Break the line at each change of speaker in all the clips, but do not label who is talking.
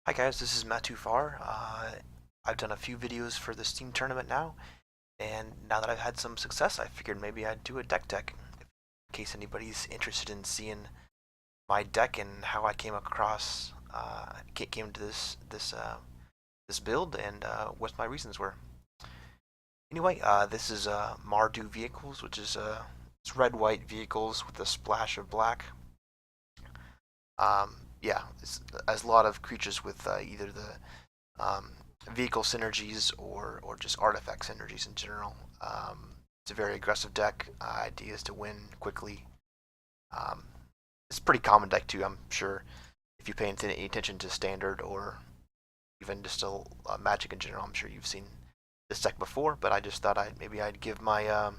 Hi guys, this is Matt Too Far. I've done a few videos for the Steam tournament now, and now that I've had some success, I figured maybe I'd do a deck tech, in case anybody's interested in seeing my deck and how I came to this build and what my reasons were. Anyway, this is Mardu vehicles, which is it's red-white vehicles with a splash of black. Yeah, it has a lot of creatures with either the vehicle synergies or just artifact synergies in general. It's a very aggressive deck. Idea is to win quickly. Um, it's a pretty common deck too. I'm sure if you pay any attention to standard or even just Magic in general, I'm sure you've seen this deck before. But I just thought I'd give my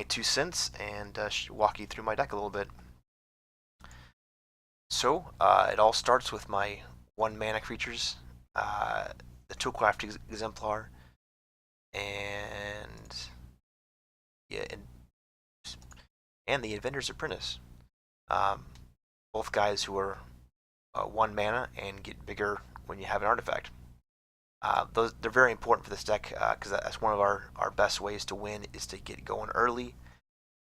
2 cents and walk you through my deck a little bit. So it all starts with my 1 mana creatures, the Toolcraft Exemplar, and yeah, and the Inventor's Apprentice. Um, Both guys who are 1 mana and get bigger when you have an artifact. They're very important for this deck because that's one of our best ways to win is to get going early.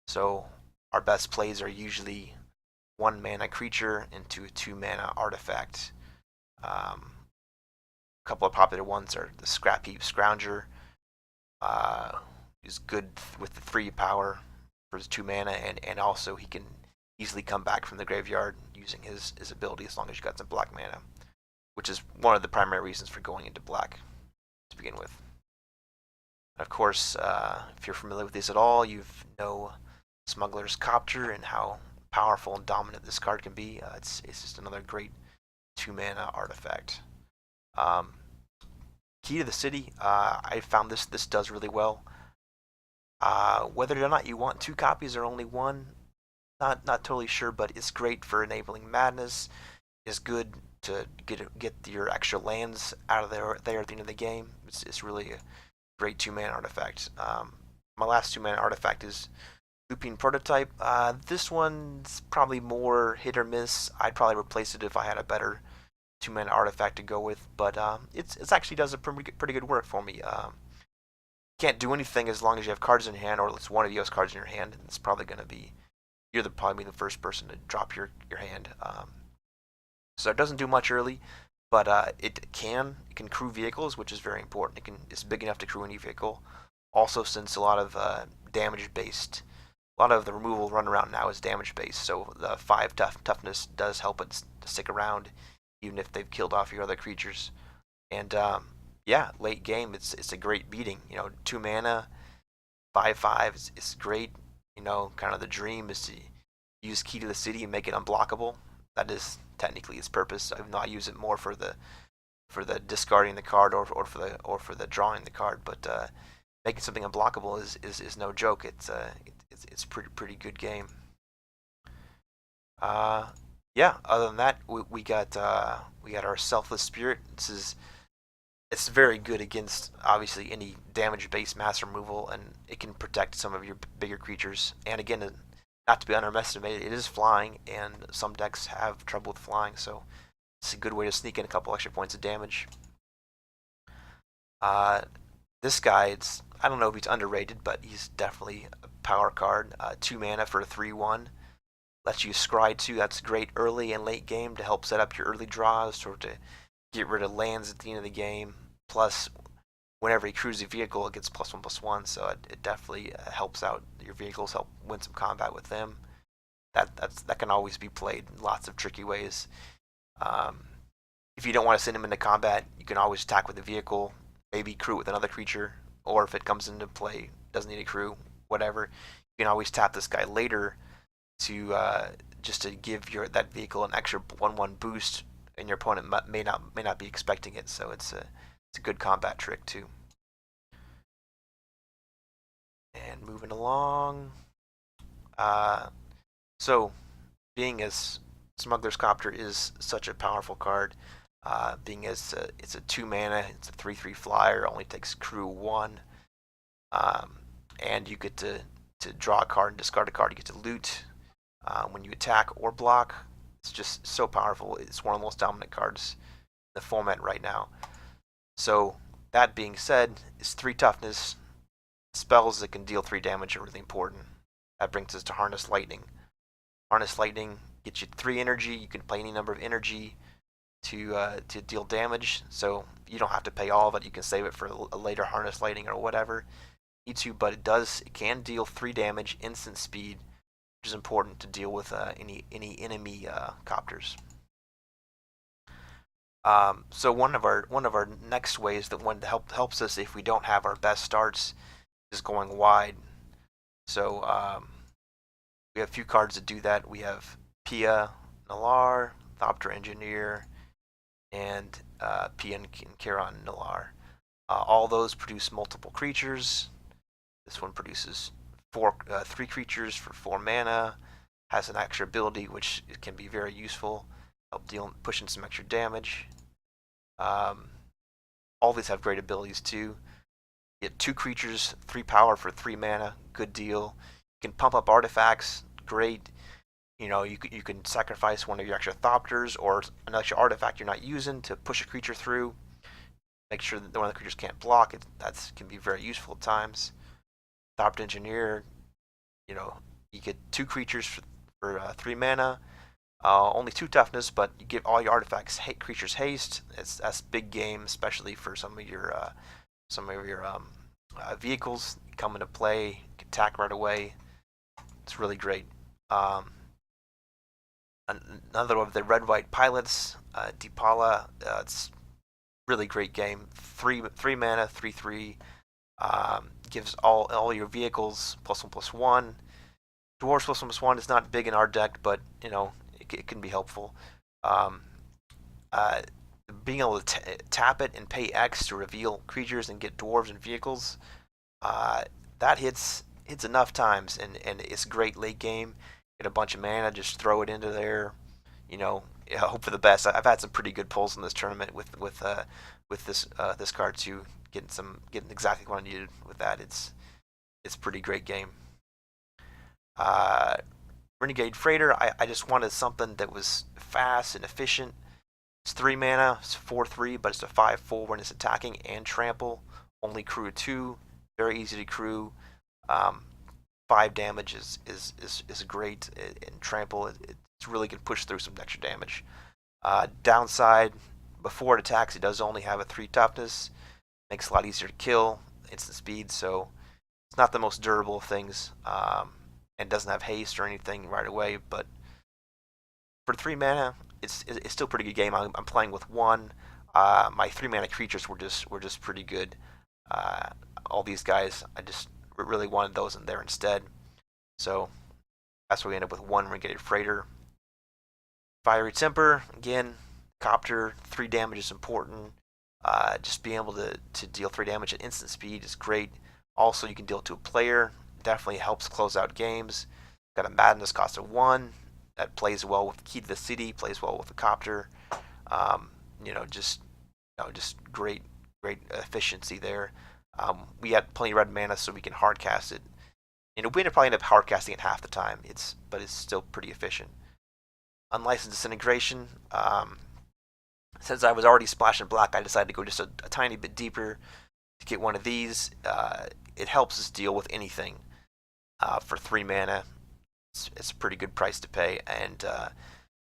So our best plays are usually 1 mana creature into a 2 mana artifact. A couple of popular ones are the Scrap Heap Scrounger, who's good with the 3 power for his 2 mana, and also he can easily come back from the graveyard using his ability as long as you got some black mana, which is one of the primary reasons for going into black to begin with. Of course, if you're familiar with these at all, you know Smuggler's Copter and how powerful and dominant this card can be. It's just another great 2 mana artifact. Um, Key to the City, I found this does really well. Whether or not you want 2 copies or only one, not totally sure, but it's great for enabling madness. It's good to get your extra lands out of there at the end of the game. It's really a great 2 mana artifact. My last 2 mana artifact is Looping Prototype. This one's probably more hit or miss. I'd probably replace it if I had a better 2 mana artifact to go with, but it's actually does a pretty good work for me. Can't do anything as long as you have cards in your hand, or at least one of you has cards in your hand. And it's probably going to be probably the first person to drop your hand. So it doesn't do much early, but it can crew vehicles, which is very important. It's big enough to crew any vehicle. Also, since a lot of damage based, a lot of the removal run around now is damage based, so the 5 toughness does help it to stick around, even if they've killed off your other creatures. And yeah, late game, it's a great beating. 2 mana, 5/5 is great. Kind of the dream is to use Key to the City and make it unblockable. That is technically its purpose. Even though I use it more for the discarding the card or for the drawing the card, but making something unblockable is no joke. It's pretty good game. Yeah. Other than that, we got our Selfless Spirit. It's very good against obviously any damage-based mass removal, and it can protect some of your bigger creatures. And again, not to be underestimated, it is flying, and some decks have trouble with flying, so it's a good way to sneak in a couple extra points of damage. This guy, I don't know if he's underrated, but he's definitely a power card. 2 mana for a 3/1. Lets you scry 2. That's great early and late game to help set up your early draws or to get rid of lands at the end of the game. Plus, whenever he crews a vehicle, it gets +1/+1, so it definitely helps out your vehicles, help win some combat with them. That can always be played in lots of tricky ways. If you don't want to send him into combat, you can always attack with a vehicle, maybe crew with another creature, or if it comes into play, doesn't need a crew, whatever. You can always tap this guy later to just to give that vehicle an extra 1/1 boost, and your opponent may not be expecting it. So it's a good combat trick too. And moving along, so being as Smuggler's Copter is such a powerful card, being as it's a 2 mana, it's a 3/3 flyer, only takes crew 1, and you get to draw a card and discard a card. You get to loot when you attack or block. It's just so powerful. It's one of the most dominant cards the format right now. So that being said, it's 3 toughness. Spells that can deal 3 damage are really important. That brings us to Harness Lightning. Harness Lightning gets you 3 energy. You can play any number of energy to deal damage, so you don't have to pay all of it. You can save it for a later Harness Lightning or whatever you need to, but it can deal 3 damage, instant speed, which is important to deal with any enemy copters. So one of our next ways that helps us if we don't have our best starts is going wide. So we have a few cards that do that. We have Pia, Nalar, Thopter Engineer, and Pia and Kiron Nalar. All those produce multiple creatures. This one produces 3 creatures for 4 mana. Has an extra ability which can be very useful. Help pushing some extra damage. All these have great abilities too. You get 2 creatures, 3 power for 3 mana. Good deal. You can pump up artifacts. Great. You know, you can sacrifice one of your extra Thopters or an extra artifact you're not using to push a creature through. Make sure that one of the creatures can't block. That can be very useful at times. Thopter Engineer, you know, you get 2 creatures for 3 mana. Only 2 toughness, but you give all your artifacts creatures haste. That's big game, especially for some of your vehicles come into play. You can attack right away. It's really great. Another of the red-white pilots, Deepala. It's really great game. 3 mana, 3/3. Gives all your vehicles +1/+1. Dwarves +1/+1 is not big in our deck, but you know it can be helpful. Being able to tap it and pay X to reveal creatures and get dwarves and vehicles, that hits enough times, and it's great late game. Get a bunch of mana, just throw it into there. You know, hope for the best. I've had some pretty good pulls in this tournament with this card too. Getting exactly what I needed with that. It's pretty great game. Renegade Freighter. I just wanted something that was fast and efficient. It's 3 mana. It's 4/3, but it's a 5/4 when it's attacking and trample. Only crew 2. Very easy to crew. 5 damage is great, and trample it's really can push through some extra damage. Downside, before it attacks, it does only have a 3 toughness. Makes it a lot easier to kill, instant speed, so it's not the most durable of things, and doesn't have haste or anything right away. But for 3 mana, it's still a pretty good game. I'm playing with 1. My 3 mana creatures were just pretty good. All these guys, I just really wanted those in there instead. So that's why we end up with 1 Renegade Freighter. Fiery Temper, again, copter, 3 damage is important. Just being able to deal 3 damage at instant speed is great. Also, you can deal it to a player. Definitely helps close out games. Got a Madness cost of 1 that plays well with Key to the City, plays well with the copter. Just great efficiency there. We had plenty of red mana, so we can hard cast it. We probably end up hard casting it half the time. But it's still pretty efficient. Unlicensed Disintegration. Since I was already splashing black, I decided to go just a tiny bit deeper to get one of these. It helps us deal with anything for 3 mana. It's a pretty good price to pay, and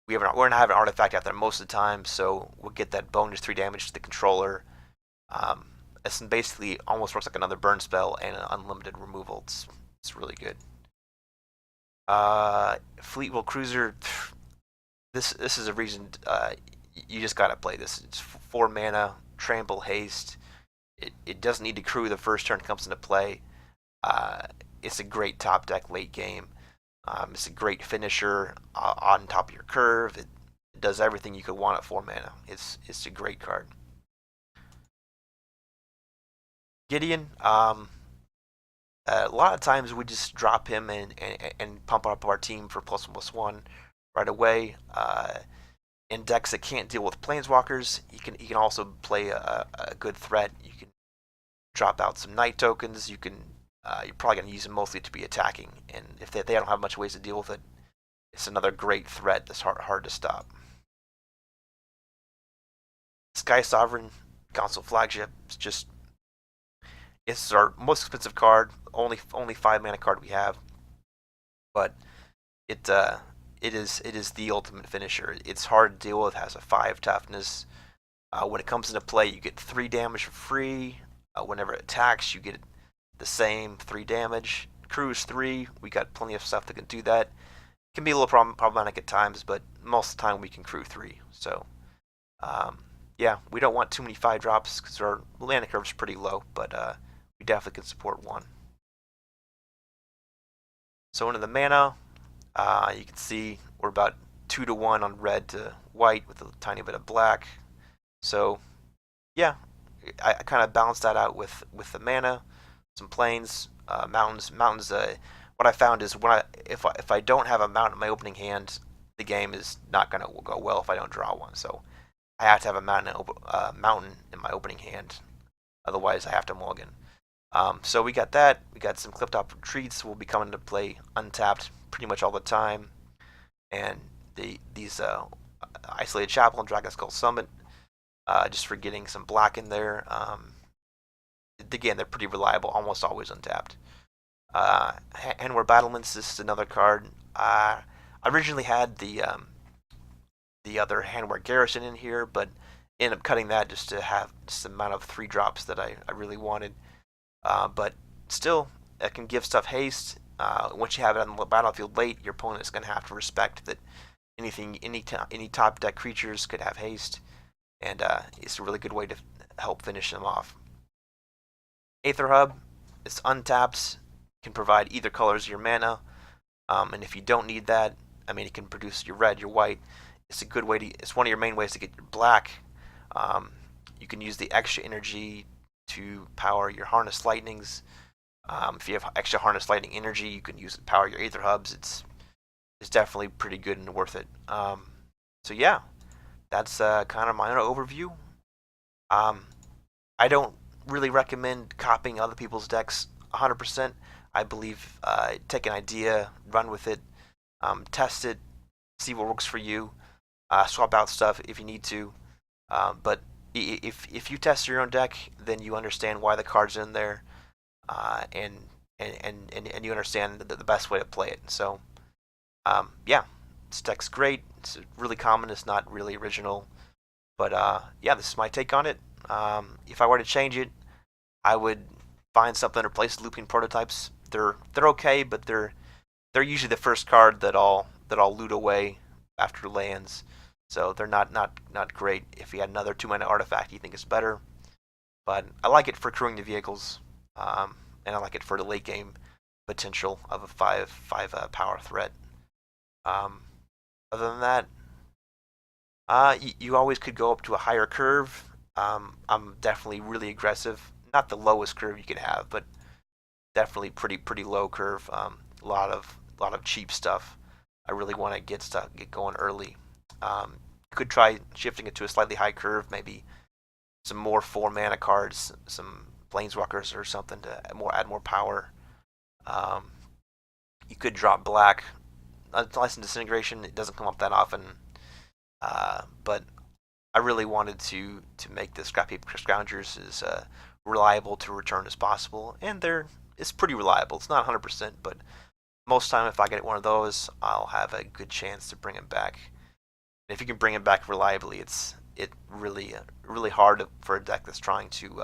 we're going to have an artifact out there most of the time, so we'll get that bonus 3 damage to the controller. It's basically almost works like another burn spell and an unlimited removal. It's really good. Fleetwheel Cruiser. This is a reason you just gotta play this. It's 4 mana, trample, haste. It doesn't need to crew the first turn it comes into play. It's a great top deck late game. It's a great finisher on top of your curve. It does everything you could want at 4 mana. It's a great card. Gideon. A lot of times we just drop him and pump up our team for +1/+1 right away. In decks that can't deal with planeswalkers, he can also play a good threat. You can drop out some night tokens. You're probably going to use them mostly to be attacking, and if they don't have much ways to deal with it, it's another great threat that's hard to stop. Sky Sovereign console flagship. It's our most expensive card, only 5 mana card we have, but it it is the ultimate finisher. It's hard to deal with. Has a 5 toughness. When it comes into play, you get 3 damage for free. Whenever it attacks, you get the same 3 damage. Cruise 3. We got plenty of stuff that can do that. It can be a little problematic at times, but most of the time we can crew 3. So yeah, we don't want too many 5 drops because our mana curve is pretty low, but we definitely can support 1. So into the mana, you can see we're about 2 to 1 on red to white with a tiny bit of black. So yeah, I kind of balanced that out with the mana, some plains, mountains. Mountains. What I found is if I don't have a mountain in my opening hand, the game is not gonna go well if I don't draw one. So I have to have a mountain in my opening hand, otherwise I have to mulligan. So we got that. We got some Clifftop Retreats. Will be coming to play untapped pretty much all the time, and these Isolated Chapel and Dragon Skull Summit, just for getting some black in there. Again, they're pretty reliable, almost always untapped. Handware Battlements. This is another card. I originally had the other Handware Garrison in here, but ended up cutting that just to have just the amount of 3 drops that I really wanted. But still, it can give stuff haste. Once you have it on the battlefield late, your opponent is going to have to respect that any top deck creatures could have haste, and it's a really good way to help finish them off. Aether Hub is untapped, can provide either colors of your mana, and if you don't need that, I mean, it can produce your red, your white. It's a good way to. It's one of your main ways to get your black. You can use the extra energy to power your Harness Lightnings. If you have extra Harness Lightning energy, you can use it to power your Aether Hubs. It's definitely pretty good and worth it. So yeah, that's kind of my own overview. I don't really recommend copying other people's decks 100%. I believe take an idea, run with it, test it, see what works for you. Swap out stuff if you need to. But if you test your own deck, then you understand why the card's in there, and you understand the best way to play it. So yeah, this deck's great. It's really common. It's not really original, but yeah, this is my take on it. If I were to change it, I would find something to replace Looping Prototypes. They're okay, but they're usually the first card that I'll loot away after lands. So they're not great. If you had another 2-mana artifact, you think it's better. But I like it for crewing the vehicles, and I like it for the late game potential of a 5 power threat. Other than that, you always could go up to a higher curve. I'm definitely really aggressive. Not the lowest curve you could have, but definitely pretty low curve. A lot of cheap stuff. I really want to get going early. Could try shifting it to a slightly high curve, maybe some more 4-mana cards, some planeswalkers or something to add more power. You could drop black. License Disintegration, it doesn't come up that often, but I really wanted to make the Scrap Heap Scroungers as reliable to return as possible, and it's pretty reliable. It's not 100%, but most time if I get one of those, I'll have a good chance to bring it back. And if you can bring it back reliably, it's really hard for a deck that's trying to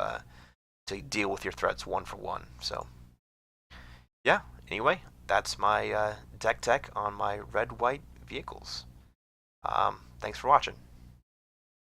deal with your threats 1-for-1. So yeah, anyway, that's my deck tech on my red-white vehicles. Thanks for watching.